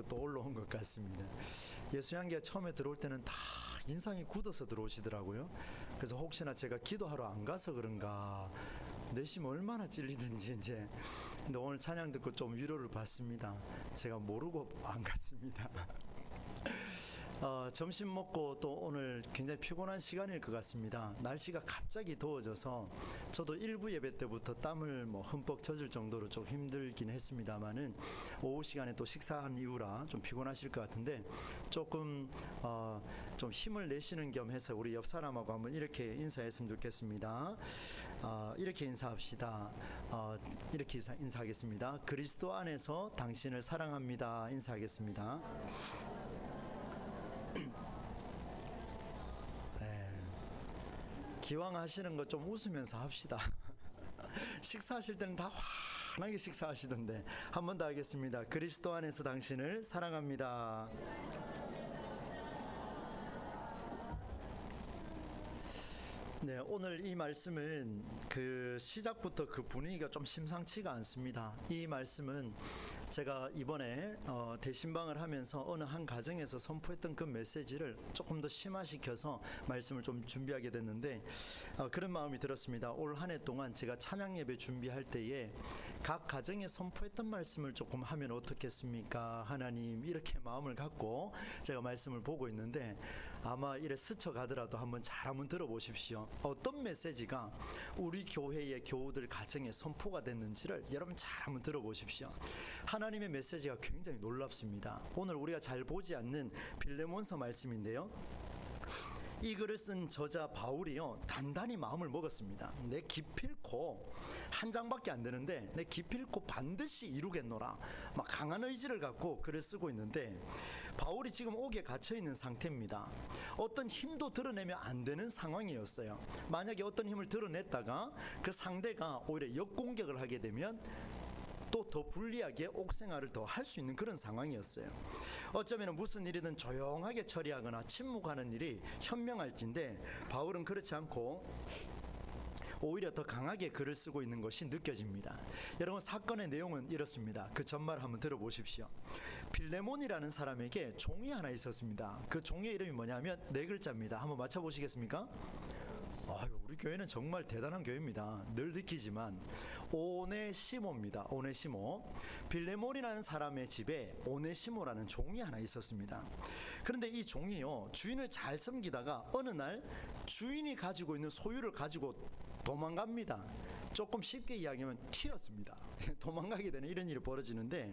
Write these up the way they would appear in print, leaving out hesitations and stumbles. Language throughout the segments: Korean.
받고 또 올라온 것 같습니다. 예수양계가 처음에 들어올 때는 다 인상이 굳어서 들어오시더라고요. 그래서 혹시나 제가 기도하러 안 가서 그런가, 내심 얼마나 찔리든지 이제. 근데 오늘 찬양 듣고 좀 위로를 받습니다. 제가 모르고 안 갔습니다. 점심 먹고 또 오늘 굉장히 피곤한 시간일 것 같습니다. 날씨가 갑자기 더워져서 저도 일부 예배 때부터 땀을 흠뻑 젖을 정도로 좀 힘들긴 했습니다만은 오후 시간에 또 식사한 이후라 좀 피곤하실 것 같은데 조금 좀 힘을 내시는 겸 해서 우리 옆 사람하고 한번 이렇게 인사했으면 좋겠습니다. 이렇게 인사합시다. 이렇게 인사하겠습니다. 그리스도 안에서 당신을 사랑합니다. 인사하겠습니다. 기왕 하시는 거 좀 웃으면서 합시다. 식사하실 때는 다 환하게 식사하시던데 한 번 더 하겠습니다. 그리스도 안에서 당신을 사랑합니다. 네, 오늘 이 말씀은 그 시작부터 그 분위기가 좀 심상치가 않습니다. 이 말씀은 제가 이번에 대신방을 하면서 어느 한 가정에서 선포했던 그 메시지를 조금 더 심화시켜서 말씀을 좀 준비하게 됐는데 그런 마음이 들었습니다. 올 한 해 동안 제가 찬양 예배 준비할 때에 각 가정에 선포했던 말씀을 조금 하면 어떻겠습니까? 하나님, 이렇게 마음을 갖고 제가 말씀을 보고 있는데 아마 이래 스쳐가더라도 한번 들어보십시오. 어떤 메시지가 우리 교회의 교우들 가정에 선포가 됐는지를 여러분 잘 한번 들어보십시오. 하나님의 메시지가 굉장히 놀랍습니다. 오늘 우리가 잘 보지 않는 빌레몬서 말씀인데요, 이 글을 쓴 저자 바울이요, 단단히 마음을 먹었습니다. 내 기필코 한 장밖에 안 되는데 내 기필코 반드시 이루겠노라, 막 강한 의지를 갖고 글을 쓰고 있는데 바울이 지금 옥에 갇혀 있는 상태입니다. 어떤 힘도 드러내면 안 되는 상황이었어요. 만약에 어떤 힘을 드러냈다가 그 상대가 오히려 역공격을 하게 되면 또 더 불리하게 옥생활을 더 할 수 있는 그런 상황이었어요. 어쩌면 무슨 일이든 조용하게 처리하거나 침묵하는 일이 현명할진데 바울은 그렇지 않고 오히려 더 강하게 글을 쓰고 있는 것이 느껴집니다. 여러분, 사건의 내용은 이렇습니다. 그 전말 한번 들어보십시오. 빌레몬이라는 사람에게 종이 하나 있었습니다. 그 종의 이름이 뭐냐면 네 글자입니다. 한번 맞춰보시겠습니까? 우리 교회는 정말 대단한 교회입니다. 늘 느끼지만 오네시모입니다. 오네시모. 빌레몬이라는 사람의 집에 오네시모라는 종이 하나 있었습니다. 그런데 이 종이요, 주인을 잘 섬기다가 어느 날 주인이 가지고 있는 소유를 가지고 도망갑니다. 조금 쉽게 이야기하면 튀었습니다. 도망가게 되는 이런 일이 벌어지는데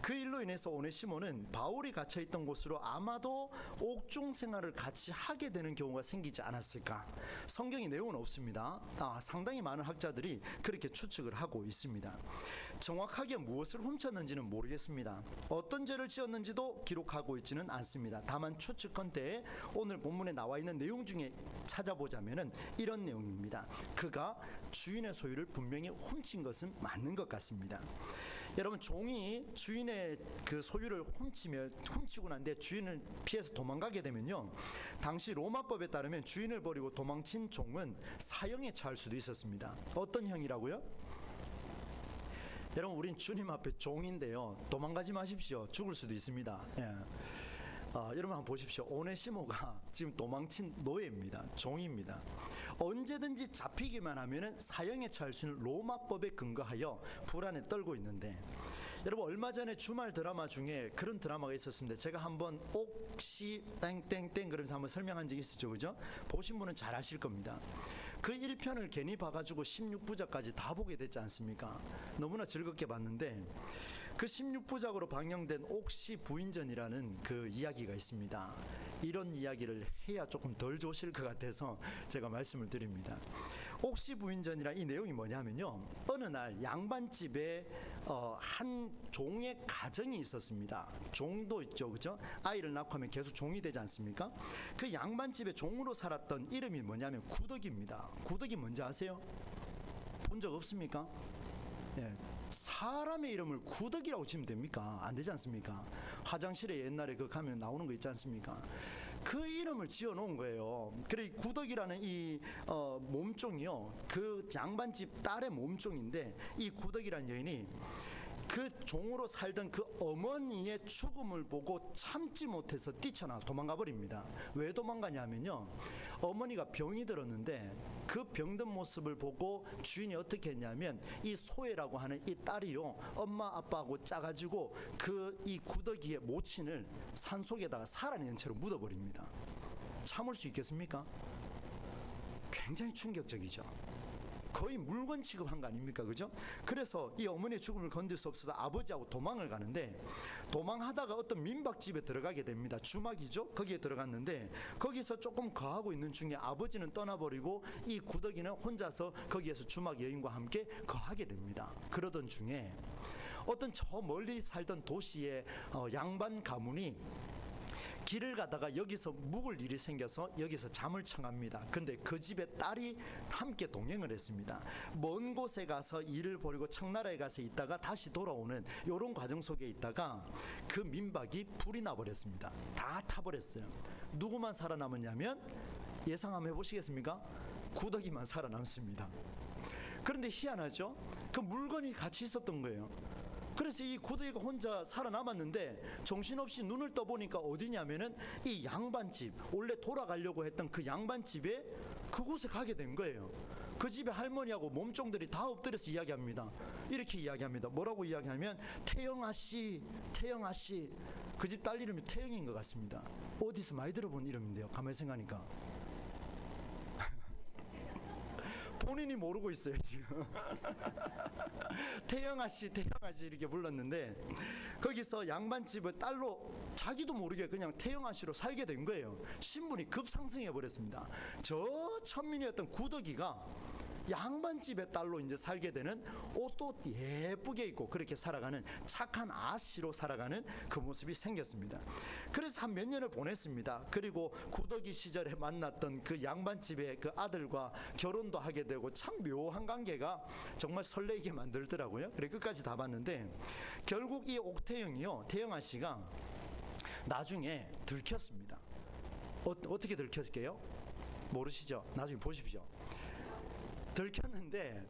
그 일로 인해서 오네시모는 바울이 갇혀있던 곳으로 아마도 옥중 생활을 같이 하게 되는 경우가 생기지 않았을까. 성경의 내용은 없습니다. 상당히 많은 학자들이 그렇게 추측을 하고 있습니다. 정확하게 무엇을 훔쳤는지는 모르겠습니다. 어떤 죄를 지었는지도 기록하고 있지는 않습니다. 다만 추측컨대 오늘 본문에 나와 있는 내용 중에 찾아보자면은 이런 내용입니다. 그가 주인의 소유를 분명히 훔친 것은 맞는 것 같습니다. 여러분, 종이 주인의 그 소유를 훔치고 난 뒤에 주인을 피해서 도망가게 되면요, 당시 로마법에 따르면 주인을 버리고 도망친 종은 사형에 처할 수도 있었습니다. 어떤 형이라고요? 여러분, 우린 주님 앞에 종인데요, 도망가지 마십시오. 죽을 수도 있습니다. 예. 여러분 한번 보십시오. 오네시모가 지금 도망친 노예입니다. 종입니다. 언제든지 잡히기만 하면은 사형에 처할 수 있는 로마법에 근거하여 불안에 떨고 있는데, 여러분 얼마 전에 주말 드라마 중에 그런 드라마가 있었습니다. 제가 한번 옥시 땡땡땡 그러면서 한번 설명한 적이 있었죠, 그죠? 보신 분은 잘 아실 겁니다. 그 1편을 괜히 봐가지고 16부작까지 다 보게 됐지 않습니까? 너무나 즐겁게 봤는데 그 16부작으로 방영된 옥시 부인전이라는 그 이야기가 있습니다. 이런 이야기를 해야 조금 덜 좋으실 것 같아서 제가 말씀을 드립니다. 옥시 부인전이란 이 내용이 뭐냐면요, 어느 날 양반집에 한 종의 가정이 있었습니다. 종도 있죠, 그죠? 아이를 낳고 하면 계속 종이 되지 않습니까? 그 양반집에 종으로 살았던 이름이 뭐냐면 구덕입니다. 구덕이 뭔지 아세요? 본 적 없습니까? 예, 사람의 이름을 구덕이라고 지으면 됩니까? 안 되지 않습니까? 화장실에 옛날에 그 가면 나오는 거 있지 않습니까? 그 이름을 지어 놓은 거예요. 그래, 구덕이라는 이 몸종이요, 그 양반집 딸의 몸종인데, 이 구덕이라는 여인이 그 종으로 살던 그 어머니의 죽음을 보고 참지 못해서 뛰쳐나와 도망가 버립니다. 왜 도망가냐면요, 어머니가 병이 들었는데 그 병든 모습을 보고 주인이 어떻게 했냐면 이 소혜라고 하는 이 딸이요, 엄마 아빠하고 짜가지고 그 이 구더기의 모친을 산속에다가 살아있는 채로 묻어버립니다. 참을 수 있겠습니까? 굉장히 충격적이죠. 거의 물건 취급한 거 아닙니까? 그죠? 그래서 이 어머니의 죽음을 건들 수 없어서 아버지하고 도망을 가는데, 도망하다가 어떤 민박집에 들어가게 됩니다. 주막이죠? 거기에 들어갔는데 거기서 조금 거하고 있는 중에 아버지는 떠나버리고 이 구더기는 혼자서 거기에서 주막 여인과 함께 거하게 됩니다. 그러던 중에 어떤 저 멀리 살던 도시의 양반 가문이 길을 가다가 여기서 묵을 일이 생겨서 여기서 잠을 청합니다. 근데 그 집에 딸이 함께 동행을 했습니다. 먼 곳에 가서 일을 벌이고 청나라에 가서 있다가 다시 돌아오는 이런 과정 속에 있다가 그 민박이 불이 나버렸습니다. 다 타버렸어요. 누구만 살아남았냐면, 예상 한번 해보시겠습니까? 구더기만 살아남습니다. 그런데 희한하죠? 그 물건이 같이 있었던 거예요. 그래서 이 구더기가 혼자 살아남았는데 정신없이 눈을 떠보니까 어디냐면은 이 양반집, 원래 돌아가려고 했던 그 양반집에 그곳에 가게 된 거예요. 그 집에 할머니하고 몸종들이 다 엎드려서 이야기합니다. 이렇게 이야기합니다. 뭐라고 이야기하면, 태영아 씨, 태영아 씨. 그 집 딸 이름이 태영인 것 같습니다. 어디서 많이 들어본 이름인데요, 가만히 생각하니까. 본인이 모르고 있어요 지금. 태영아 씨, 태영아 씨 이렇게 불렀는데, 거기서 양반집을 딸로 자기도 모르게 그냥 태영아 씨로 살게 된 거예요. 신분이 급상승해 버렸습니다. 저 천민이었던 구더기가 양반집의 딸로 이제 살게 되는, 옷도 예쁘게 입고 그렇게 살아가는 착한 아씨로 살아가는 그 모습이 생겼습니다. 그래서 한 몇 년을 보냈습니다. 그리고 구더기 시절에 만났던 그 양반집의 그 아들과 결혼도 하게 되고, 참 묘한 관계가 정말 설레게 만들더라고요. 그래 끝까지 다 봤는데, 결국 이 옥태영이요, 태영아 씨가 나중에 들켰습니다. 어떻게 들켰게요? 모르시죠? 나중에 보십시오. 들켰는데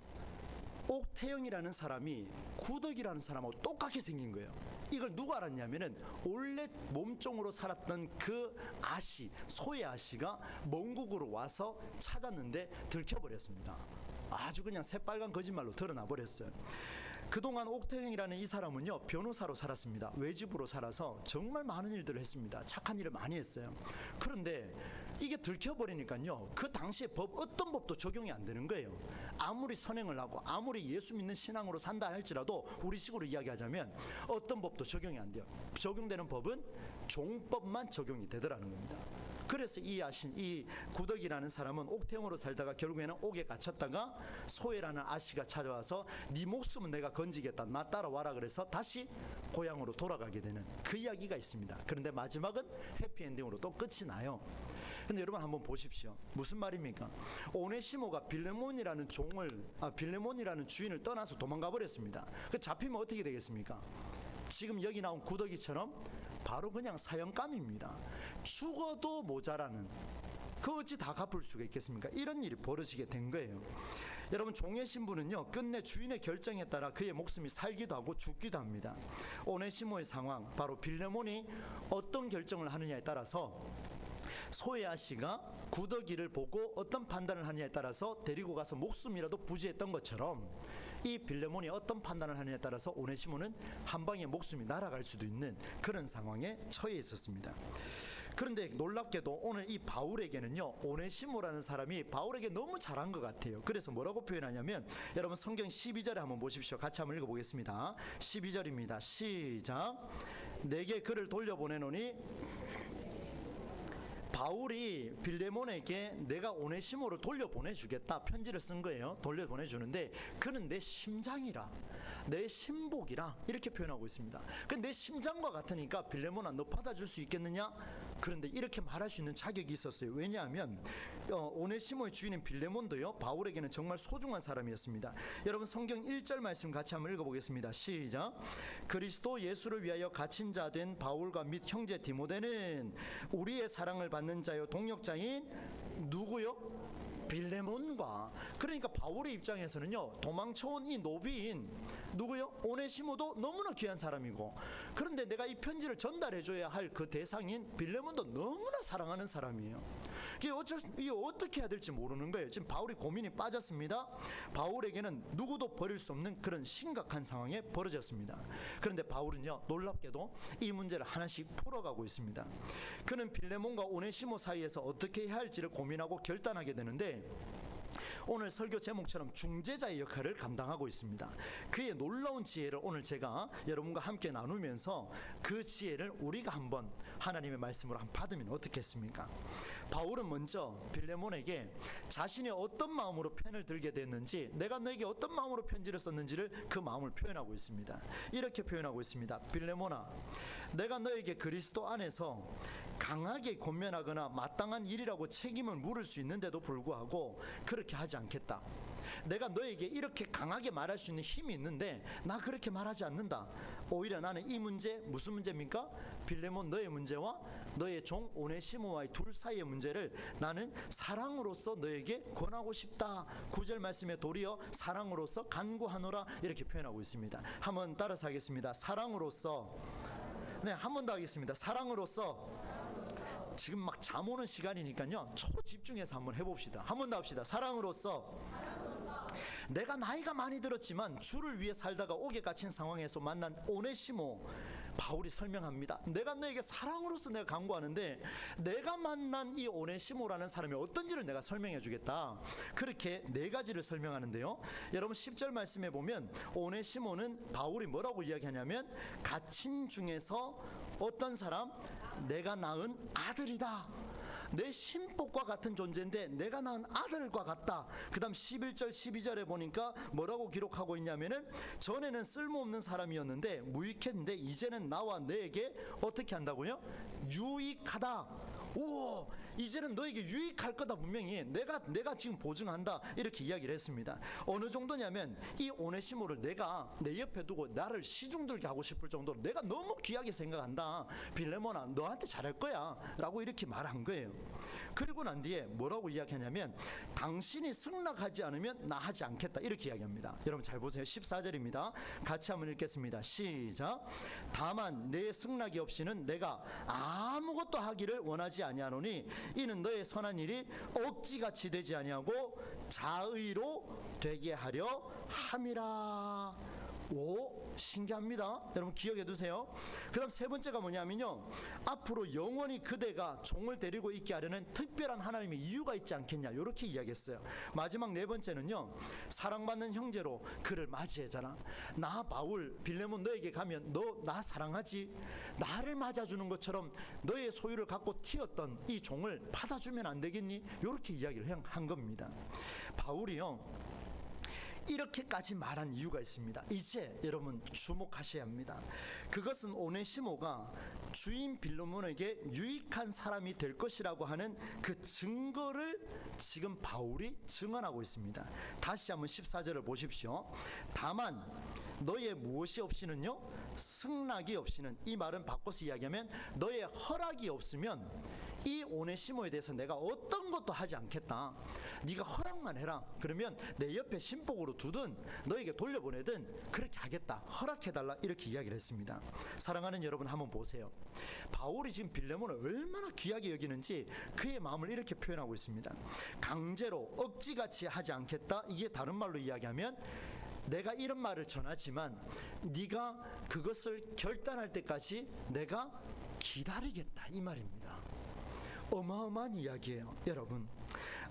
옥태영이라는 사람이 구덕이라는 사람하고 똑같이 생긴 거예요. 이걸 누가 알았냐면은 원래 몸종으로 살았던 그 아씨, 소의 아씨가蒙古으로 와서 찾았는데 들켜버렸습니다. 아주 그냥 새빨간 거짓말로 드러나 버렸어요. 그동안 옥태영이라는 이 사람은요, 변호사로 살았습니다. 외집으로 살아서 정말 많은 일들을 했습니다. 착한 일을 많이 했어요. 그런데 이게 들켜버리니까요, 그 당시에 어떤 법도 적용이 안 되는 거예요. 아무리 선행을 하고 아무리 예수 믿는 신앙으로 산다 할지라도 우리식으로 이야기하자면 어떤 법도 적용이 안 돼요. 적용되는 법은 종법만 적용이 되더라는 겁니다. 그래서 이 구덕이라는 사람은 옥태영으로 살다가 결국에는 옥에 갇혔다가 소혜라는 아씨가 찾아와서 네 목숨은 내가 건지겠다, 나 따라와라 그래서 다시 고향으로 돌아가게 되는 그 이야기가 있습니다. 그런데 마지막은 해피엔딩으로 또 끝이 나요. 근데 여러분 한번 보십시오. 무슨 말입니까? 오네시모가 빌레몬이라는 빌레몬이라는 주인을 떠나서 도망가 버렸습니다. 그 잡히면 어떻게 되겠습니까? 지금 여기 나온 구더기처럼 바로 그냥 사형감입니다. 죽어도 모자라는, 그 어찌 다 갚을 수가 있겠습니까? 이런 일이 벌어지게 된 거예요. 여러분, 종의 신분은요, 끝내 주인의 결정에 따라 그의 목숨이 살기도 하고 죽기도 합니다. 오네시모의 상황, 바로 빌레몬이 어떤 결정을 하느냐에 따라서, 소의 아씨가 구더기를 보고 어떤 판단을 하느냐에 따라서 데리고 가서 목숨이라도 부지했던 것처럼, 이 빌레몬이 어떤 판단을 하느냐에 따라서 오네시모는 한 방에 목숨이 날아갈 수도 있는 그런 상황에 처해 있었습니다. 그런데 놀랍게도 오늘 이 바울에게는요, 오네시모라는 사람이 바울에게 너무 잘한 것 같아요. 그래서 뭐라고 표현하냐면, 여러분 성경 12절에 한번 보십시오. 같이 한번 읽어보겠습니다. 12절입니다. 시작. 내게 그를 돌려보내노니, 바울이 빌레몬에게 내가 오네시모를 돌려보내주겠다 편지를 쓴 거예요. 돌려보내주는데 그는 내 심장이라, 내 신복이라 이렇게 표현하고 있습니다. 근데 내 심장과 같으니까 빌레몬아, 너 받아줄 수 있겠느냐? 그런데 이렇게 말할 수 있는 자격이 있었어요. 왜냐하면 오네시모의 주인인 빌레몬도요, 바울에게는 정말 소중한 사람이었습니다. 여러분 성경 1절 말씀 같이 한번 읽어보겠습니다. 시작. 그리스도 예수를 위하여 갇힌 자 된 바울과 및 형제 디모데는 우리의 사랑을 받는 자요 동역자인 누구요? 빌레몬과, 그러니까 바울의 입장에서는요, 도망쳐온 이 노비인 누구요? 오네시모도 너무나 귀한 사람이고, 그런데 내가 이 편지를 전달해줘야 할 그 대상인 빌레몬도 너무나 사랑하는 사람이에요. 이게 어떻게 해야 될지 모르는 거예요. 지금 바울이 고민이 빠졌습니다. 바울에게는 누구도 버릴 수 없는 그런 심각한 상황에 벌어졌습니다. 그런데 바울은요, 놀랍게도 이 문제를 하나씩 풀어가고 있습니다. 그는 빌레몬과 오네시모 사이에서 어떻게 해야 할지를 고민하고 결단하게 되는데, 오늘 설교 제목처럼 중재자의 역할을 감당하고 있습니다. 그의 놀라운 지혜를 오늘 제가 여러분과 함께 나누면서 그 지혜를 우리가 한번 하나님의 말씀으로 한번 받으면 어떻겠습니까? 바울은 먼저 빌레몬에게 자신이 어떤 마음으로 펜을 들게 됐는지, 내가 너에게 어떤 마음으로 편지를 썼는지를 그 마음을 표현하고 있습니다. 이렇게 표현하고 있습니다. 빌레몬아, 내가 너에게 그리스도 안에서 강하게 권면하거나 마땅한 일이라고 책임을 물을 수 있는데도 불구하고 그렇게 하지 않겠다. 내가 너에게 이렇게 강하게 말할 수 있는 힘이 있는데 나 그렇게 말하지 않는다. 오히려 나는 이 문제, 무슨 문제입니까? 빌레몬 너의 문제와 너의 종 오네시모와의 둘 사이의 문제를 나는 사랑으로서 너에게 권하고 싶다. 9절 말씀에 도리어 사랑으로서 간구하노라, 이렇게 표현하고 있습니다. 한번 따라서 하겠습니다. 사랑으로서. 네, 한 번 더 하겠습니다. 사랑으로서. 지금 막 잠 오는 시간이니까요, 초집중해서 한번 해봅시다. 한 번 더 합시다. 사랑으로서. 내가 나이가 많이 들었지만 주를 위해 살다가 옥에 갇힌 상황에서 만난 오네시모, 바울이 설명합니다. 내가 너에게 사랑으로서 내가 간구하는데 내가 만난 이 오네시모라는 사람이 어떤지를 내가 설명해 주겠다. 그렇게 네 가지를 설명하는데요, 여러분 10절 말씀에 보면 오네시모는 바울이 뭐라고 이야기하냐면, 갇힌 중에서 어떤 사람? 내가 낳은 아들이다. 내 신복과 같은 존재인데 내가 낳은 아들과 같다. 그 다음 11절 12절에 보니까 뭐라고 기록하고 있냐면은, 전에는 쓸모없는 사람이었는데 무익했는데 이제는 나와 너에게 어떻게 한다고요? 유익하다. 오, 이제는 너에게 유익할 거다. 분명히 내가 지금 보증한다. 이렇게 이야기를 했습니다. 어느 정도냐면 이 오네시모를 내가 내 옆에 두고 나를 시중들게 하고 싶을 정도로 내가 너무 귀하게 생각한다. 빌레몬아, 너한테 잘할 거야 라고 이렇게 말한 거예요. 그리고 난 뒤에 뭐라고 이야기하냐면, 당신이 승낙하지 않으면 나 하지 않겠다, 이렇게 이야기합니다. 여러분 잘 보세요. 14절입니다. 같이 한번 읽겠습니다. 시작. 다만 내 승낙이 없이는 내가 아무것도 하기를 원하지 아니하노니 이는 너의 선한 일이 억지같이 되지 아니하고 자의로 되게 하려 함이라. 오, 신기합니다. 여러분 기억해 두세요. 그 다음 세 번째가 뭐냐면요, 앞으로 영원히 그대가 종을 데리고 있게 하려는 특별한 하나님의 이유가 있지 않겠냐, 이렇게 이야기했어요. 마지막 네 번째는요, 사랑받는 형제로 그를 맞이해잖아. 나 바울 빌레몬 너에게 가면 너 나 사랑하지? 나를 맞아주는 것처럼 너의 소유를 갖고 튀었던 이 종을 받아주면 안 되겠니? 이렇게 이야기를 한 겁니다. 바울이요, 이렇게까지 말한 이유가 있습니다. 이제 여러분 주목하셔야 합니다. 그것은 오네시모가 주인 빌레몬에게 유익한 사람이 될 것이라고 하는 그 증거를 지금 바울이 증언하고 있습니다. 다시 한번 14절을 보십시오. 다만 너의 무엇이 없이는요, 승낙이 없이는, 이 말은 바꿔서 이야기하면 너의 허락이 없으면 이 오네시모에 대해서 내가 어떤 것도 하지 않겠다. 네가 허락만 해라. 그러면 내 옆에 신복으로 두든 너에게 돌려보내든 그렇게 하겠다. 허락해달라. 이렇게 이야기를 했습니다. 사랑하는 여러분, 한번 보세요. 바울이 지금 빌레몬을 얼마나 귀하게 여기는지 그의 마음을 이렇게 표현하고 있습니다. 강제로 억지같이 하지 않겠다. 이게 다른 말로 이야기하면, 내가 이런 말을 전하지만 네가 그것을 결단할 때까지 내가 기다리겠다, 이 말입니다. 어마어마한 이야기예요. 여러분,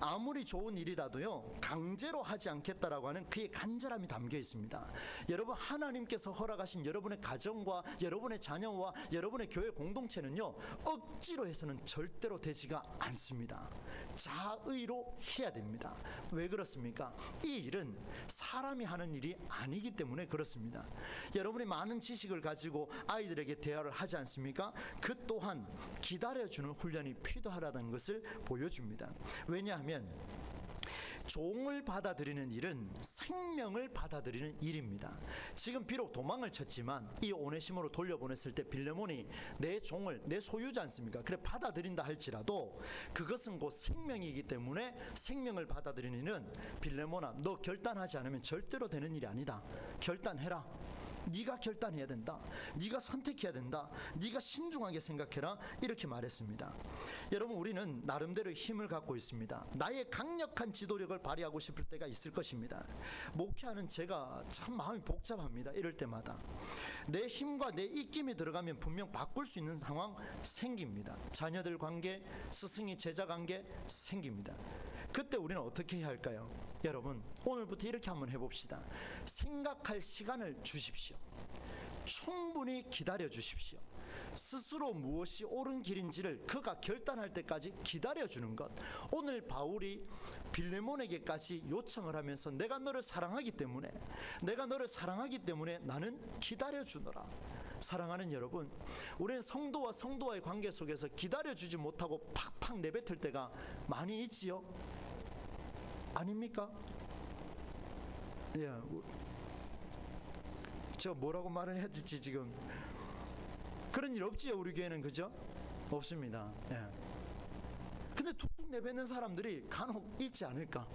아무리 좋은 일이라도요, 강제로 하지 않겠다라고 하는 그의 간절함이 담겨 있습니다. 여러분, 하나님께서 허락하신 여러분의 가정과 여러분의 자녀와 여러분의 교회 공동체는요, 억지로 해서는 절대로 되지가 않습니다. 자의로 해야 됩니다. 왜 그렇습니까? 이 일은 사람이 하는 일이 아니기 때문에 그렇습니다. 여러분이 많은 지식을 가지고 아이들에게 대화를 하지 않습니까? 그 또한 기다려주는 훈련이 필요하다는 것을 보여줍니다. 왜냐하면 종을 받아들이는 일은 생명을 받아들이는 일입니다. 지금 비록 도망을 쳤지만 이 오네시모로 돌려보냈을 때 빌레몬이 내 종을 내 소유지 않습니까? 그래 받아들인다 할지라도 그것은 곧 생명이기 때문에 생명을 받아들이는 일은 빌레몬아, 너 결단하지 않으면 절대로 되는 일이 아니다. 결단해라. 네가 결단해야 된다. 네가 선택해야 된다. 네가 신중하게 생각해라. 이렇게 말했습니다. 여러분, 우리는 나름대로의 힘을 갖고 있습니다. 나의 강력한 지도력을 발휘하고 싶을 때가 있을 것입니다. 목회하는 제가 참 마음이 복잡합니다. 이럴 때마다 내 힘과 내 입김이 들어가면 분명 바꿀 수 있는 상황 생깁니다. 자녀들 관계, 스승이 제자 관계 생깁니다. 그때 우리는 어떻게 해야 할까요? 여러분, 오늘부터 이렇게 한번 해봅시다. 생각할 시간을 주십시오. 충분히 기다려 주십시오. 스스로 무엇이 옳은 길인지를 그가 결단할 때까지 기다려주는 것. 오늘 바울이 빌레몬에게까지 요청을 하면서 내가 너를 사랑하기 때문에 나는 기다려주노라. 사랑하는 여러분, 우리는 성도와 성도와의 관계 속에서 기다려주지 못하고 팍팍 내뱉을 때가 많이 있지요? 아닙니까? 예, 저 뭐라고 말을 해야 될지 지금 그런 일 없지요, 우리 교회는. 그죠? 없습니다. 예. 근데 툭툭 내뱉는 사람들이 간혹 있지 않을까?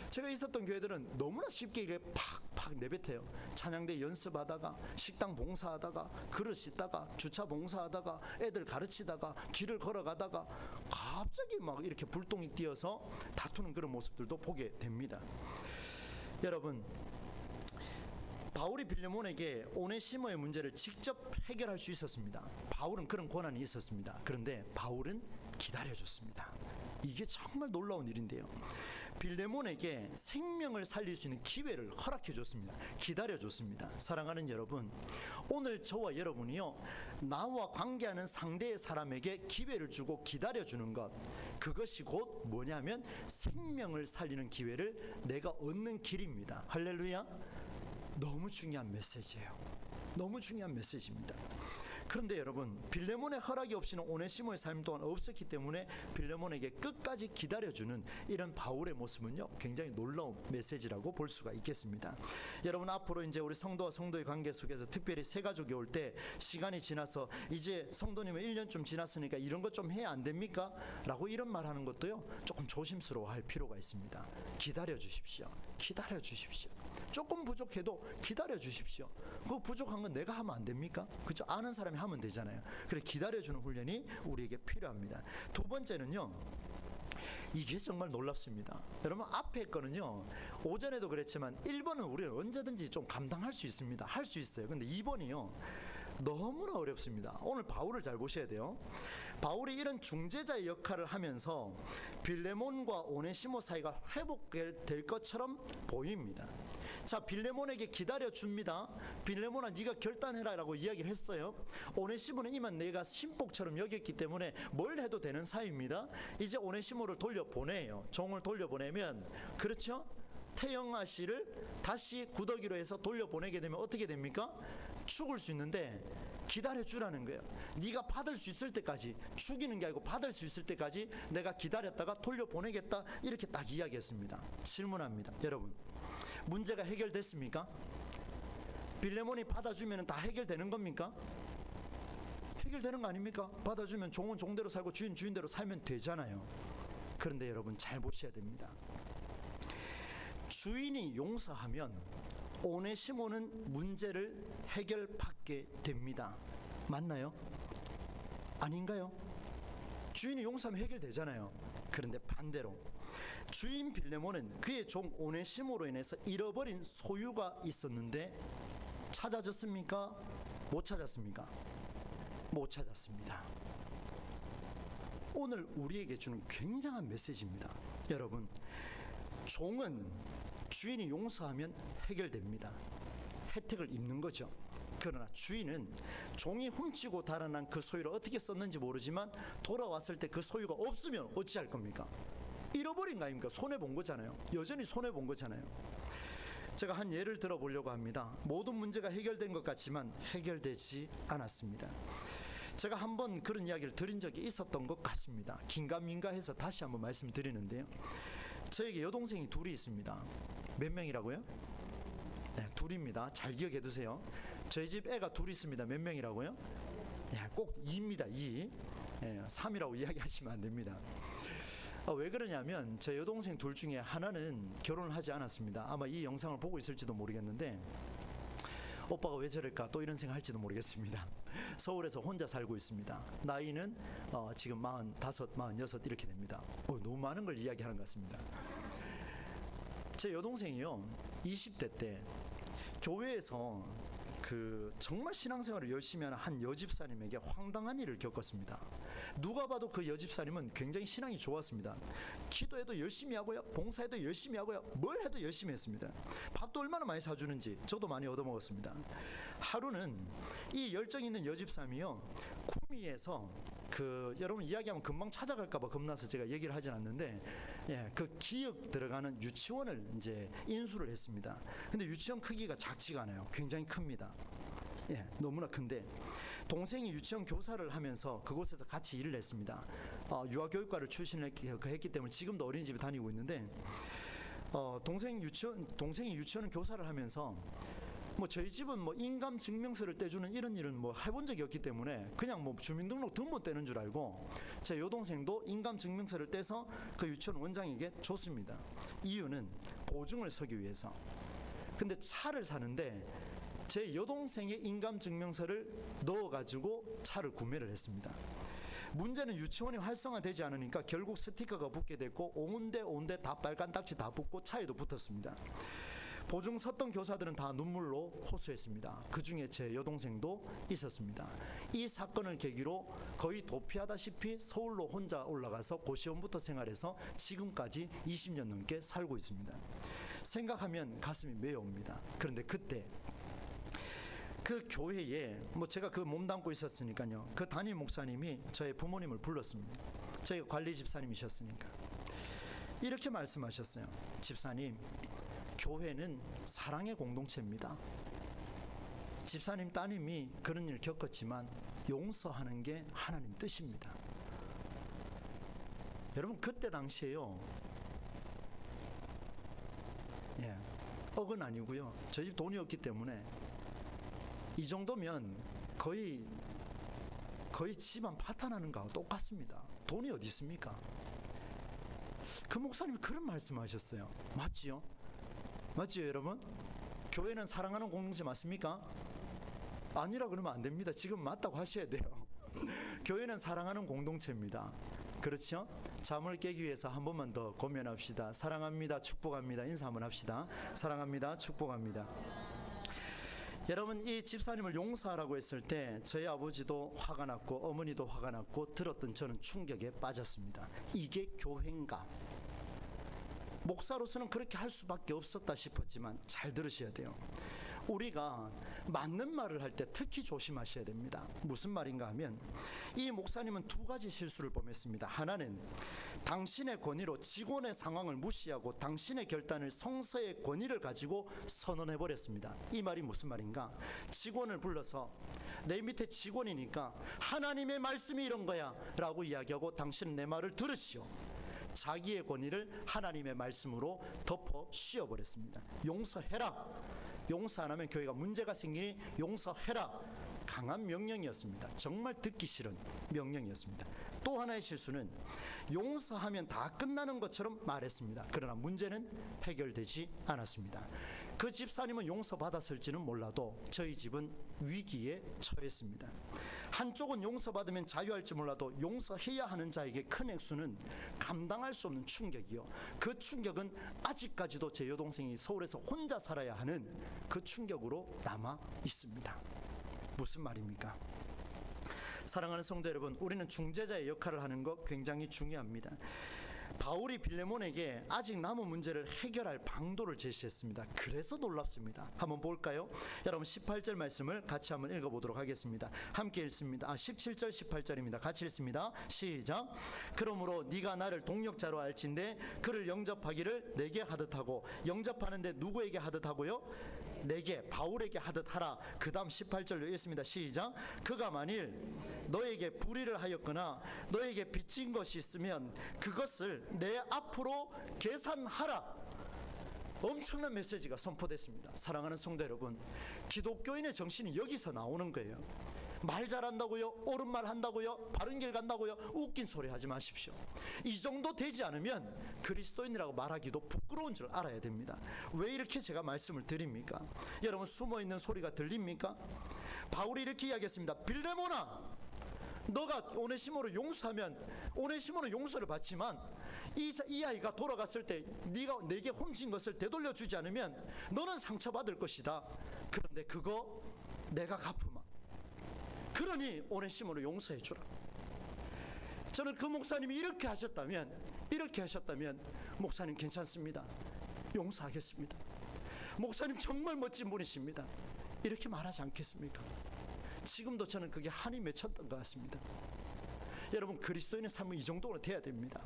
제가 있었던 교회들은 너무나 쉽게 이렇게 팍팍 내뱉어요. 찬양대 연습하다가, 식당 봉사하다가, 그릇 씻다가, 주차 봉사하다가, 애들 가르치다가, 길을 걸어가다가 갑자기 막 이렇게 불똥이 뛰어서 다투는 그런 모습들도 보게 됩니다. 여러분, 바울이 빌레몬에게 오네시모의 문제를 직접 해결할 수 있었습니다. 바울은 그런 권한이 있었습니다. 그런데 바울은 기다려줬습니다. 이게 정말 놀라운 일인데요. 빌레몬에게 생명을 살릴 수 있는 기회를 허락해줬습니다. 기다려줬습니다. 사랑하는 여러분, 오늘 저와 여러분이요, 나와 관계하는 상대의 사람에게 기회를 주고 기다려주는 것, 그것이 곧 뭐냐면 생명을 살리는 기회를 내가 얻는 길입니다. 할렐루야. 너무 중요한 메시지예요. 너무 중요한 메시지입니다. 그런데 여러분, 빌레몬의 허락이 없이는 오네시모의 삶 또한 없었기 때문에 빌레몬에게 끝까지 기다려주는 이런 바울의 모습은요, 굉장히 놀라운 메시지라고 볼 수가 있겠습니다. 여러분, 앞으로 이제 우리 성도와 성도의 관계 속에서 특별히 새 가족이 올 때 시간이 지나서 이제 성도님은 1년쯤 지났으니까 이런 것 좀 해야 안 됩니까? 라고 이런 말 하는 것도요, 조금 조심스러워할 필요가 있습니다. 기다려 주십시오. 기다려 주십시오. 조금 부족해도 기다려 주십시오. 그 부족한 건 내가 하면 안 됩니까? 그렇죠? 아는 사람이 하면 되잖아요. 그래, 기다려주는 훈련이 우리에게 필요합니다. 두 번째는요, 이게 정말 놀랍습니다. 여러분, 앞에 거는요, 오전에도 그랬지만 1번은 우리는 언제든지 좀 감당할 수 있습니다. 할 수 있어요. 근데 2번이요, 너무나 어렵습니다. 오늘 바울을 잘 보셔야 돼요. 바울이 이런 중재자의 역할을 하면서 빌레몬과 오네시모 사이가 회복될 것처럼 보입니다. 자, 빌레몬에게 기다려줍니다. 빌레몬아, 네가 결단해라 라고 이야기를 했어요. 오네시모는 이만 내가 신복처럼 여겼기 때문에 뭘 해도 되는 사이입니다. 이제 오네시모를 돌려보내요. 종을 돌려보내면, 그렇죠? 태영아 씨를 다시 구더기로 해서 돌려보내게 되면 어떻게 됩니까? 죽을 수 있는데 기다려주라는 거예요. 네가 받을 수 있을 때까지, 죽이는 게 아니고 받을 수 있을 때까지 내가 기다렸다가 돌려보내겠다, 이렇게 딱 이야기했습니다. 질문합니다. 여러분, 문제가 해결됐습니까? 빌레몬이 받아주면 다 해결되는 겁니까? 해결되는 거 아닙니까? 받아주면 종은 종대로 살고 주인 주인대로 살면 되잖아요. 그런데 여러분, 잘 보셔야 됩니다. 주인이 용서하면 오네시모는 문제를 해결받게 됩니다. 맞나요? 아닌가요? 주인이 용서하면 해결되잖아요. 그런데 반대로 주인 빌레몬은 그의 종 오네시모로 인해서 잃어버린 소유가 있었는데 찾아졌습니까? 못 찾았습니까? 못 찾았습니다. 오늘 우리에게 주는 굉장한 메시지입니다. 여러분, 종은 주인이 용서하면 해결됩니다. 혜택을 입는 거죠. 그러나 주인은 종이 훔치고 달아난 그 소유를 어떻게 썼는지 모르지만 돌아왔을 때 그 소유가 없으면 어찌할 겁니까? 잃어버린 거 아닙니까? 손해본 거잖아요. 여전히 손해본 거잖아요. 제가 한 예를 들어보려고 합니다. 모든 문제가 해결된 것 같지만 해결되지 않았습니다. 제가 한번 그런 이야기를 드린 적이 있었던 것 같습니다. 긴가민가해서 다시 한번 말씀드리는데요. 저에게 여동생이 둘이 있습니다. 몇 명이라고요? 네, 둘입니다. 잘 기억해 두세요. 저희 집 애가 둘 있습니다. 몇 명이라고요? 네, 꼭 2입니다. 2. 3이라고 이야기하시면 안 됩니다. 왜 그러냐면 제 여동생 둘 중에 하나는 결혼을 하지 않았습니다. 아마 이 영상을 보고 있을지도 모르겠는데 오빠가 왜 저럴까 또 이런 생각 할지도 모르겠습니다. 서울에서 혼자 살고 있습니다. 나이는 지금 45, 46 이렇게 됩니다. 너무 많은 걸 이야기하는 것 같습니다. 제 여동생이요 20대 때 교회에서 정말 신앙생활을 열심히 하는 한 여집사님에게 황당한 일을 겪었습니다. 누가 봐도 그 여집사님은 굉장히 신앙이 좋았습니다. 기도해도 열심히 하고요, 봉사해도 열심히 하고요, 뭘 해도 열심히 했습니다. 밥도 얼마나 많이 사주는지 저도 많이 얻어먹었습니다. 하루는 이 열정 있는 여집사님이요 구미에서 여러분 이야기하면 금방 찾아갈까봐 겁나서 제가 얘기를 하진 않는데 그 기역 들어가는 유치원을 이제 인수를 했습니다. 근데 유치원 크기가 작지가 않아요. 굉장히 큽니다. 너무나 큰데 동생이 유치원 교사를 하면서 그곳에서 같이 일을 했습니다. 유아교육과를 출신했기 때문에 지금도 어린이집에 다니고 있는데 동생이 유치원 교사를 하면서 저희 집은 인감 증명서를 떼주는 이런 일은 해본 적이 없기 때문에 그냥 주민등록 등본 떼는 줄 알고 제 여동생도 인감 증명서를 떼서 그 유치원 원장에게 줬습니다. 이유는 보증을 서기 위해서. 근데 차를 사는데 제 여동생의 인감 증명서를 넣어가지고 차를 구매를 했습니다. 문제는 유치원이 활성화되지 않으니까 결국 스티커가 붙게 됐고 온데 다 빨간 딱지 다 붙고 차에도 붙었습니다. 보증 섰던 교사들은 다 눈물로 호소했습니다. 그 중에 제 여동생도 있었습니다. 이 사건을 계기로 거의 도피하다시피 서울로 혼자 올라가서 고시원부터 생활해서 지금까지 20년 넘게 살고 있습니다. 생각하면 가슴이 메어옵니다. 그런데 그때 그 교회에 제가 몸담고 있었으니까요. 그 담임 목사님이 저의 부모님을 불렀습니다. 저희가 관리 집사님이셨으니까. 이렇게 말씀하셨어요. 집사님, 교회는 사랑의 공동체입니다. 집사님 따님이 그런 일을 겪었지만 용서하는 게 하나님 뜻입니다. 여러분 그때 당시에요. 억은 아니고요. 저희 집 돈이 없기 때문에 이 정도면 거의 집안 파탄하는 거하고 똑같습니다. 돈이 어디 있습니까? 그 목사님이 그런 말씀하셨어요. 맞지요? 맞지요, 여러분? 교회는 사랑하는 공동체 맞습니까? 아니라 그러면 안 됩니다. 지금 맞다고 하셔야 돼요. 교회는 사랑하는 공동체입니다. 그렇죠? 잠을 깨기 위해서 한 번만 더 고면합시다. 사랑합니다. 축복합니다. 인사 한번 합시다. 사랑합니다. 축복합니다. 여러분 이 집사님을 용서하라고 했을 때 저희 아버지도 화가 났고 어머니도 화가 났고 들었던 저는 충격에 빠졌습니다. 이게 교회인가? 목사로서는 그렇게 할 수밖에 없었다 싶었지만 잘 들으셔야 돼요. 우리가 맞는 말을 할 때 특히 조심하셔야 됩니다. 무슨 말인가 하면 이 목사님은 두 가지 실수를 범했습니다. 하나는 당신의 권위로 직원의 상황을 무시하고 당신의 결단을 성서의 권위를 가지고 선언해버렸습니다. 이 말이 무슨 말인가? 직원을 불러서 내 밑에 직원이니까 하나님의 말씀이 이런 거야 라고 이야기하고 당신은 내 말을 들으시오. 자기의 권위를 하나님의 말씀으로 덮어 씌워버렸습니다. 용서해라. 용서 안 하면 교회가 문제가 생기니 용서해라. 강한 명령이었습니다. 정말 듣기 싫은 명령이었습니다. 또 하나의 실수는 용서하면 다 끝나는 것처럼 말했습니다. 그러나 문제는 해결되지 않았습니다. 그 집사님은 용서받았을지는 몰라도 저희 집은 위기에 처했습니다. 한쪽은 용서받으면 자유할지 몰라도 용서해야 하는 자에게 큰 액수는 감당할 수 없는 충격이요. 그 충격은 아직까지도 제 여동생이 서울에서 혼자 살아야 하는 그 충격으로 남아 있습니다. 무슨 말입니까? 사랑하는 성도 여러분, 우리는 중재자의 역할을 하는 것 굉장히 중요합니다. 바울이 빌레몬에게 아직 남은 문제를 해결할 방도를 제시했습니다. 그래서 놀랍습니다. 한번 볼까요? 여러분 18절 말씀을 같이 한번 읽어보도록 하겠습니다. 함께 읽습니다. 17절 18절입니다. 같이 읽습니다. 시작. 그러므로 네가 나를 동력자로 알진대 그를 영접하기를 내게 하듯 하고 영접하는데 누구에게 하듯 하고요? 내게 바울에게 하듯 하라. 그 다음 18절로 읽겠습니다. 시작. 그가 만일 너에게 불의를 하였거나 너에게 빚진 것이 있으면 그것을 내 앞으로 계산하라. 엄청난 메시지가 선포됐습니다. 사랑하는 성도 여러분, 기독교인의 정신이 여기서 나오는 거예요. 말 잘한다고요? 옳은 말 한다고요? 바른 길 간다고요? 웃긴 소리 하지 마십시오. 이 정도 되지 않으면 그리스도인이라고 말하기도 부끄러운 줄 알아야 됩니다. 왜 이렇게 제가 말씀을 드립니까? 여러분, 숨어있는 소리가 들립니까? 바울이 이렇게 이야기했습니다. 빌레몬아, 너가 오네시모를 용서하면 오네시모는 용서를 받지만 이 아이가 돌아갔을 때 네가 내게 훔친 것을 되돌려 주지 않으면 너는 상처받을 것이다. 그런데 그거 내가 갚으마. 그러니 오네시모를 용서해 주라. 저는 그 목사님이 이렇게 하셨다면 목사님 괜찮습니다. 용서하겠습니다. 목사님 정말 멋진 분이십니다. 이렇게 말하지 않겠습니까? 지금도 저는 그게 한이 맺혔던 것 같습니다. 여러분, 그리스도인의 삶은 이 정도로 돼야 됩니다.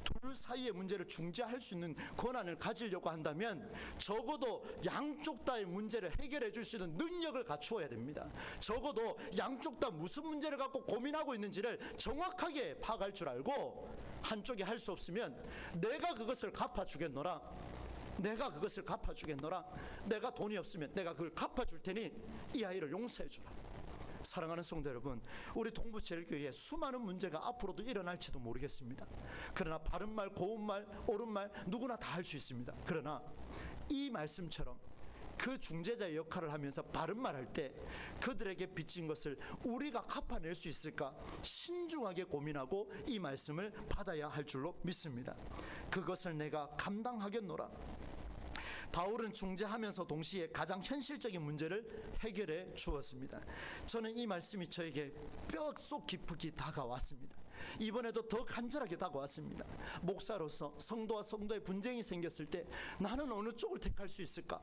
둘 사이의 문제를 중재할 수 있는 권한을 가지려고 한다면 적어도 양쪽 다의 문제를 해결해 줄 수 있는 능력을 갖추어야 됩니다. 적어도 양쪽 다 무슨 문제를 갖고 고민하고 있는지를 정확하게 파악할 줄 알고, 한쪽이 할 수 없으면 내가 그것을 갚아주겠노라. 내가 돈이 없으면 내가 그걸 갚아줄 테니 이 아이를 용서해 주라. 사랑하는 성도 여러분, 우리 동부제일교회에 수많은 문제가 앞으로도 일어날지도 모르겠습니다. 그러나 바른 말, 고운 말, 옳은 말 누구나 다 할 수 있습니다. 그러나 이 말씀처럼 그 중재자의 역할을 하면서 바른 말 할 때 그들에게 빚진 것을 우리가 갚아낼 수 있을까 신중하게 고민하고 이 말씀을 받아야 할 줄로 믿습니다. 그것을 내가 감당하겠노라. 바울은 중재하면서 동시에 가장 현실적인 문제를 해결해 주었습니다. 저는 이 말씀이 저에게 뼛속 깊이 다가왔습니다. 이번에도 더 간절하게 다가왔습니다. 목사로서 성도와 성도의 분쟁이 생겼을 때 나는 어느 쪽을 택할 수 있을까?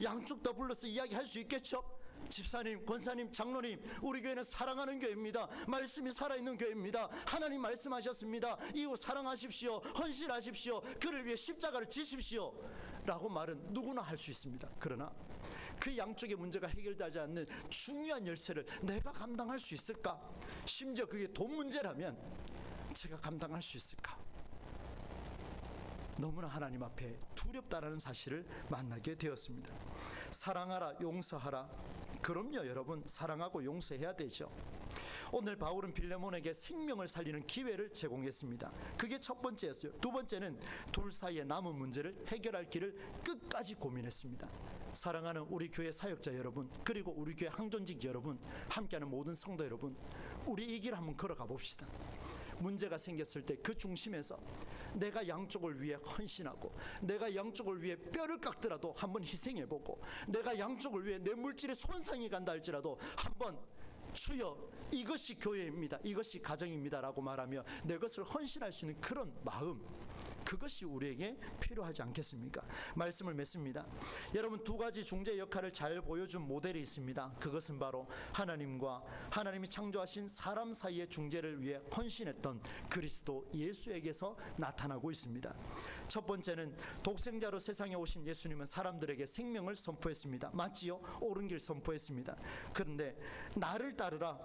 양쪽 다 불러서 이야기할 수 있겠죠? 집사님, 권사님, 장로님, 우리 교회는 사랑하는 교회입니다. 말씀이 살아있는 교회입니다. 하나님 말씀하셨습니다. 이웃 사랑하십시오. 헌신하십시오. 그를 위해 십자가를 지십시오. 라고 말은 누구나 할 수 있습니다. 그러나 그 양쪽의 문제가 해결되지 않는 중요한 열쇠를 내가 감당할 수 있을까? 심지어 그게 돈 문제라면 제가 감당할 수 있을까? 너무나 하나님 앞에 두렵다라는 사실을 만나게 되었습니다. 사랑하라, 용서하라. 그럼요, 여러분, 사랑하고 용서해야 되죠. 오늘 바울은 빌레몬에게 생명을 살리는 기회를 제공했습니다. 그게 첫 번째였어요. 두 번째는 둘 사이의 남은 문제를 해결할 길을 끝까지 고민했습니다. 사랑하는 우리 교회 사역자 여러분, 그리고 우리 교회 항존직 여러분, 함께하는 모든 성도 여러분, 우리 이 길 한번 걸어가 봅시다. 문제가 생겼을 때 그 중심에서 내가 양쪽을 위해 헌신하고, 내가 양쪽을 위해 뼈를 깎더라도 한번 희생해보고, 내가 양쪽을 위해 내 물질에 손상이 간다 할지라도 한번 주여 이것이 교회입니다, 이것이 가정입니다 라고 말하며 내 것을 헌신할 수 있는 그런 마음, 그것이 우리에게 필요하지 않겠습니까? 말씀을 맺습니다. 여러분, 두 가지 중재 역할을 잘 보여준 모델이 있습니다. 그것은 바로 하나님과 하나님이 창조하신 사람 사이의 중재를 위해 헌신했던 그리스도 예수에게서 나타나고 있습니다. 첫 번째는 독생자로 세상에 오신 예수님은 사람들에게 생명을 선포했습니다. 맞지요? 옳은 길 선포했습니다. 그런데 나를 따르라,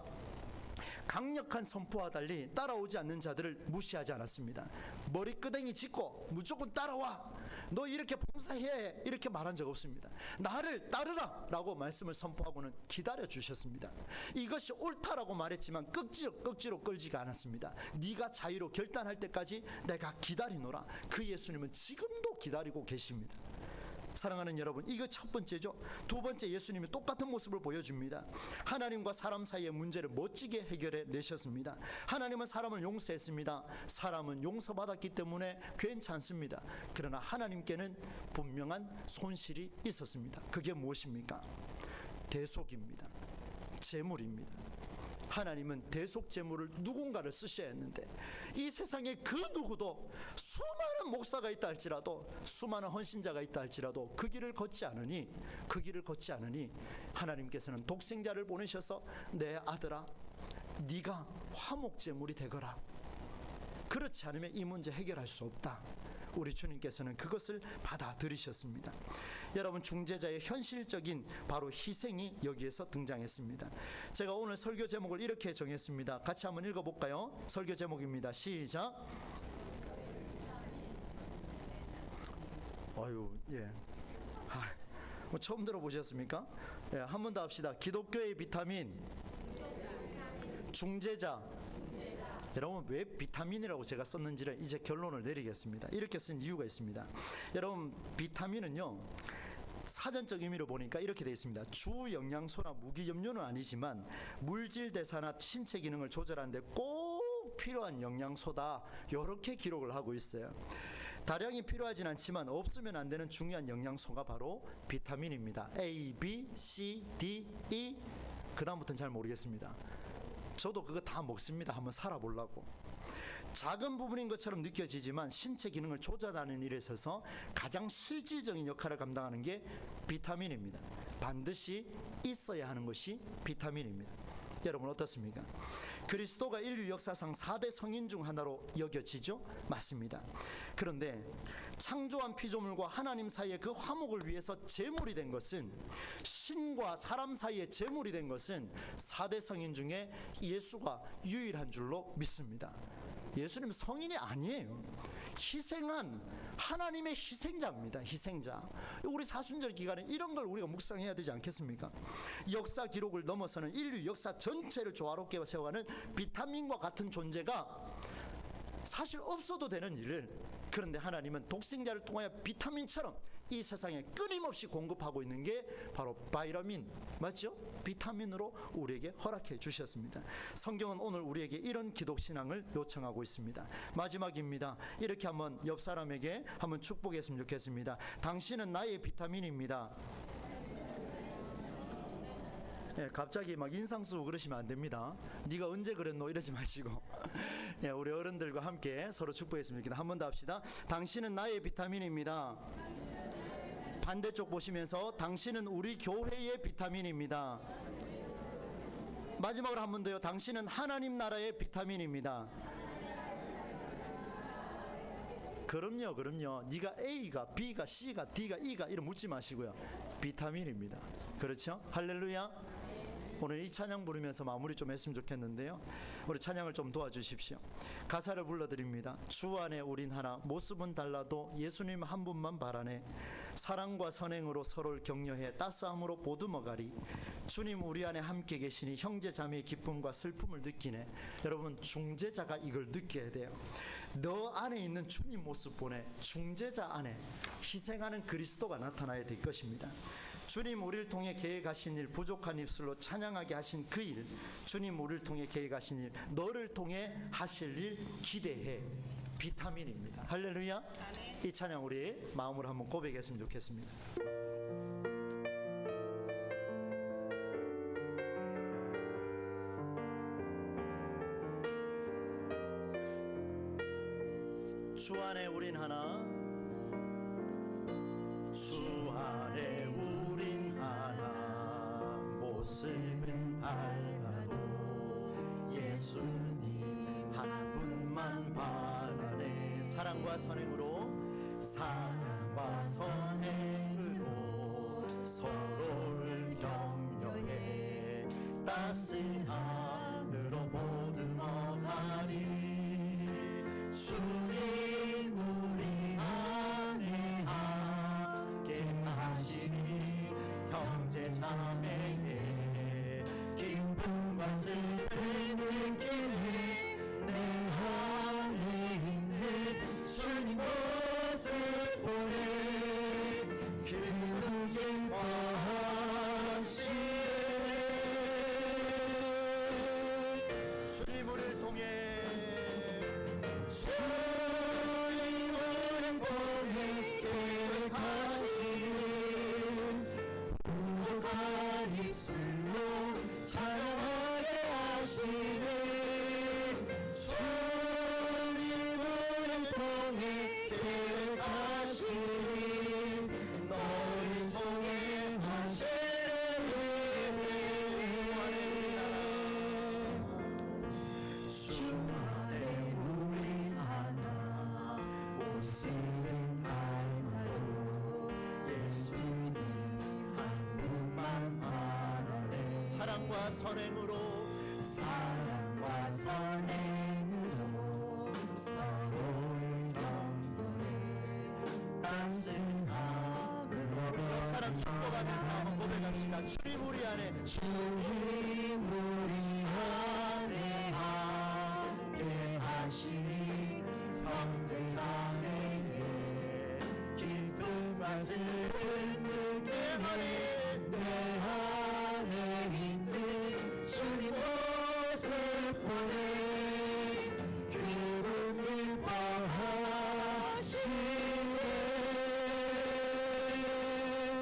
강력한 선포와 달리 따라오지 않는 자들을 무시하지 않았습니다. 머리끄댕이 짚고 무조건 따라와, 너 이렇게 봉사해, 이렇게 말한 적 없습니다. 나를 따르라 라고 말씀을 선포하고는 기다려 주셨습니다. 이것이 옳다라고 말했지만 억지로 끌지가 않았습니다. 네가 자유로 결단할 때까지 내가 기다리노라. 그 예수님은 지금도 기다리고 계십니다. 사랑하는 여러분, 이거 첫 번째죠. 두 번째, 예수님이 똑같은 모습을 보여줍니다. 하나님과 사람 사이의 문제를 멋지게 해결해 내셨습니다. 하나님은 사람을 용서했습니다. 사람은 용서받았기 때문에 괜찮습니다. 그러나 하나님께는 분명한 손실이 있었습니다. 그게 무엇입니까? 대속입니다. 재물입니다. 하나님은 대속 제물을 누군가를 쓰셔야 했는데, 이 세상에 그 누구도 수많은 목사가 있다 할지라도, 수많은 헌신자가 있다 할지라도 그 길을 걷지 않으니 하나님께서는 독생자를 보내셔서 내 아들아, 네가 화목 제물이 되거라. 그렇지 않으면 이 문제 해결할 수 없다. 우리 주님께서는 그것을 받아들이셨습니다. 여러분, 중재자의 현실적인 바로 희생이 여기에서 등장했습니다. 제가 오늘 설교 제목을 이렇게 정했습니다. 같이 한번 읽어볼까요? 설교 제목입니다. 시작. 예. 뭐 처음 들어보셨습니까? 예, 한 번 더 합시다. 기독교의 비타민, 중재자. 여러분, 왜 비타민이라고 제가 썼는지를 이제 결론을 내리겠습니다. 이렇게 쓴 이유가 있습니다. 여러분, 비타민은요, 사전적 의미로 보니까 이렇게 되어 있습니다. 주 영양소나 무기염료는 아니지만 물질 대사나 신체 기능을 조절하는 데 꼭 필요한 영양소다, 이렇게 기록을 하고 있어요. 다량이 필요하진 않지만 없으면 안 되는 중요한 영양소가 바로 비타민입니다. A, B, C, D, E, 그 다음부터는 잘 모르겠습니다. 저도 그거 다 먹습니다. 한번 살아보려고. 작은 부분인 것처럼 느껴지지만 신체 기능을 조절하는 일에 있어서 가장 실질적인 역할을 감당하는 게 비타민입니다. 반드시 있어야 하는 것이 비타민입니다. 여러분, 어떻습니까? 그리스도가 인류 역사상 4대 성인 중 하나로 여겨지죠? 맞습니다. 그런데 창조한 피조물과 하나님 사이의 그 화목을 위해서 제물이 된 것은, 신과 사람 사이의 제물이 된 것은 4대 성인 중에 예수가 유일한 줄로 믿습니다. 예수님은 성인이 아니에요. 희생한 하나님의 희생자입니다. 희생자. 우리 사순절 기간에 이런 걸 우리가 묵상해야 되지 않겠습니까? 역사 기록을 넘어서는 인류 역사 전체를 조화롭게 세워가는 비타민과 같은 존재가 사실 없어도 되는 일을, 그런데 하나님은 독생자를 통하여 비타민처럼 이 세상에 끊임없이 공급하고 있는 게 바로 바이러민, 맞죠? 비타민으로 우리에게 허락해 주셨습니다. 성경은 오늘 우리에게 이런 기독신앙을 요청하고 있습니다. 마지막입니다. 이렇게 한번 옆 사람에게 한번 축복했으면 좋겠습니다. 당신은 나의 비타민입니다. 예, 갑자기 막 인상 쓰고 그러시면 안 됩니다. 네가 언제 그랬노 이러지 마시고 예, 우리 어른들과 함께 서로 축복했으면 좋겠습니다. 한 번 더 합시다. 당신은 나의 비타민입니다. 반대쪽 보시면서 당신은 우리 교회의 비타민입니다. 마지막으로 한 번 더요. 당신은 하나님 나라의 비타민입니다. 그럼요. 네가 A가 B가 C가 D가 E가 이런 묻지 마시고요. 비타민입니다. 그렇죠? 할렐루야. 오늘 이 찬양 부르면서 마무리 좀 했으면 좋겠는데요. 우리 찬양을 좀 도와주십시오. 가사를 불러드립니다. 주 안에 우린 하나, 모습은 달라도 예수님 한 분만 바라네. 사랑과 선행으로 서로를 격려해 따스함으로 보듬어가리. 주님 우리 안에 함께 계시니 형제 자매의 기쁨과 슬픔을 느끼네. 여러분, 중재자가 이걸 느껴야 돼요. 너 안에 있는 주님 모습 보내. 중재자 안에 희생하는 그리스도가 나타나야 될 것입니다. 주님 우리를 통해 계획하신 일, 부족한 입술로 찬양하게 하신 그 일, 주님 우리를 통해 계획하신 일, 너를 통해 하실 일 기대해. 비타민입니다. 할렐루야. 이 찬양 우리 마음으로 한번 고백했으면 좋겠습니다. 주 안에 우린 하나, 주 안에 우린 하나, 모습은 달라도 예수님 한 분만 바라네. 사랑과 선행으로, 사랑과 선행으로 서로를 격려해 따스함으로 보듬어 가니. 주님 우리 안에 함께 하시니 형제 자매의 기쁨과 슬픔을 느끼니 내 안에 있는 주님 모습 보내 기쁨 기뻐하시네. 주님 우리를 통해 주님을 통해 계획하신 부족한 입술로 찬양하게 하시네. 주님을 통해 계획하신 너를 통해 하시네. 주 안에 우린 하나, 모습은 사랑과 선행으로 사랑과 선행으로 서울 영도에 따스함으로 옆 사람 축복하면서 한번 고백합시다. 주님 우리 안에 주님 우리 안에 함께 하시니 형제자매의 기쁨과 슬픔 느껴하니 내 안에 있는 주님 모습 보내 기쁨 기뻐하시네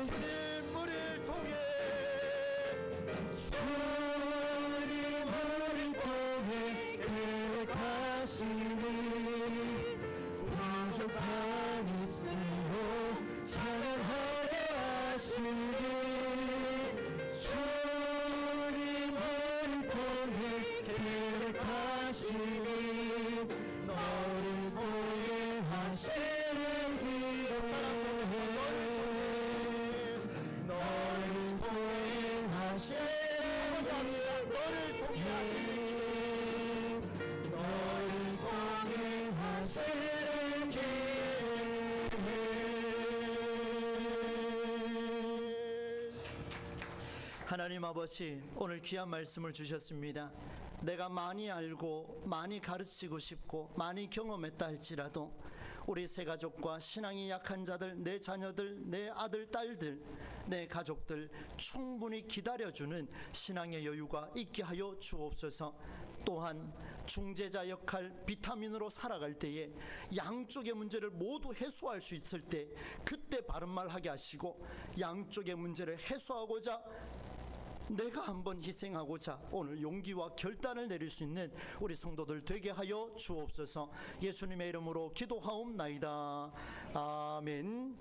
주님 우리를 통해 주님 우리 통해 계획하시니 부족한 있으로 찬양하게 하시니 주님 우리 통해 계획하시니 너를 통해 하시는 기도해 너를 통해 하시는 너를 통해 하시는 너를 통해 하시는 하나님 아버지, 오늘 귀한 말씀을 주셨습니다. 내가 많이 알고 많이 가르치고 싶고 많이 경험했다 할지라도 우리 새 가족과 신앙이 약한 자들, 내 자녀들, 내 아들, 딸들, 내 가족들 충분히 기다려주는 신앙의 여유가 있게 하여 주옵소서. 또한 중재자 역할 비타민으로 살아갈 때에 양쪽의 문제를 모두 해소할 수 있을 때 그때 바른 말 하게 하시고, 양쪽의 문제를 해소하고자 내가 한번 희생하고자 오늘 용기와 결단을 내릴 수 있는 우리 성도들 되게 하여 주옵소서. 예수님의 이름으로 기도하옵나이다. 아멘.